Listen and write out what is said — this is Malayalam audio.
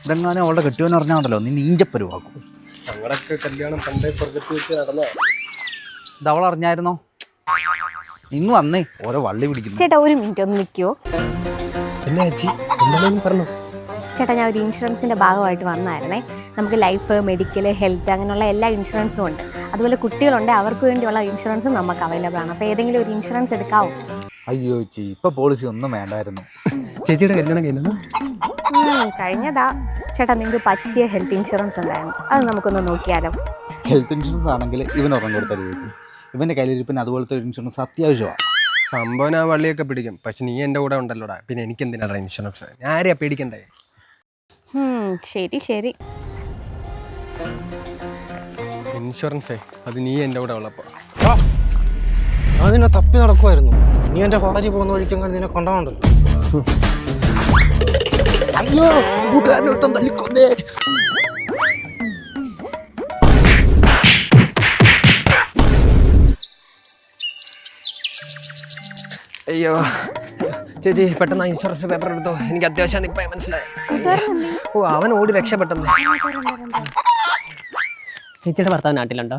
ഇതെങ്ങാനും അവളുടെ കെട്ടിയോന്ന് പറഞ്ഞാണ്ടല്ലോ നീ നീഞ്ചപ്പരുവാക്കും. ഞങ്ങളൊക്കെ കല്യാണം പണ്ടേ സ്വർഗത്തിൽ വെച്ച് നടന്ന. ഇത് അവൾ അറിഞ്ഞായിരുന്നോ? ഇന്ന് വന്നേ ഓരോ വള്ളി പിടിക്കുന്നു. ചേട്ടാ ഒരു മിനിറ്റ് ഒന്ന് നിൽക്കുവോ? എന്നാ ചേച്ചി എന്തായാലും പറഞ്ഞു. ചേട്ടാ ഞാൻ ഒരു ഇൻഷുറൻസിൻ്റെ ഭാഗമായിട്ട് വന്നായിരുന്നേ. നമുക്ക് ലൈഫ്, മെഡിക്കൽ, ഹെൽത്ത് അങ്ങനെയുള്ള എല്ലാ ഇൻഷുറൻസും ഉണ്ട്. അതുപോലെ കുട്ടികളുണ്ട്, അവർക്ക് വേണ്ടിയുള്ള ഇൻഷുറൻസും നമുക്ക് അവൈലബിൾ ആണ്. അപ്പോൾ ഏതെങ്കിലും ഒരു ഇൻഷുറൻസ് എടുക്കാവോ? അയ്യോ ചേച്ചി, ഇപ്പൊ പോളിസി ഒന്നും വേണ്ടായിരുന്നു. ചേച്ചിയുടെ കല്യാണം കഴിഞ്ഞു കഴിഞ്ഞതാ. ചേട്ടാ നിങ്ങൾക്ക് പറ്റിയ ഹെൽത്ത് ഇൻഷുറൻസ് ഉണ്ടായിരുന്നു, അത് നമുക്കൊന്ന് നോക്കിയാലോ? ഹെൽത്ത് ഇൻഷുറൻസ് ആണെങ്കിൽ ഇവൻ ഉറങ്ങി കൊടുത്താൽ ചേച്ചി. ഇവന്റെ കയ്യിലിരിപ്പിന് അതുപോലത്തെ ഒരു ഇൻഷുറൻസ് അത്യാവശ്യമാണ്. സംഭവം ആ വള്ളിയൊക്കെ പിടിക്കും, പക്ഷെ നീ എൻ്റെ കൂടെ ഉണ്ടല്ലോടാ, പിന്നെ എനിക്ക് എന്തിനാടാ ഇൻഷുറൻസ്? ഞാൻ ആരെയാ പേടിക്കണ്ടേ? ശരി ശരി. ഇൻഷുറൻസേ അത് നീ എൻ്റെ കൂടെ ഉള്ളപ്പോ ഞാൻ നിന്നെ തപ്പി നടക്കുമായിരുന്നു. നീ എൻ്റെ ഭാര്യ പോകുന്ന വഴിക്കങ്ങനെ നിന്നെ കൊണ്ടുപോകണ്ടല്ലോ. അയ്യോ കൂട്ടുകാരനൊരുത്തം തല്ലിക്കൊന്നേ. അയ്യോ ചേച്ചി പെട്ടെന്ന് ഇൻഷുറൻസ് പേപ്പർ എടുത്തോ, എനിക്ക് അത്യാവശ്യം ഇപ്പം മനസ്സിലായി. ഓ അവൻ ഓടി രക്ഷപ്പെട്ടെന്ന്. ചേച്ചിയുടെ ഭർത്താവ് നാട്ടിലുണ്ടോ?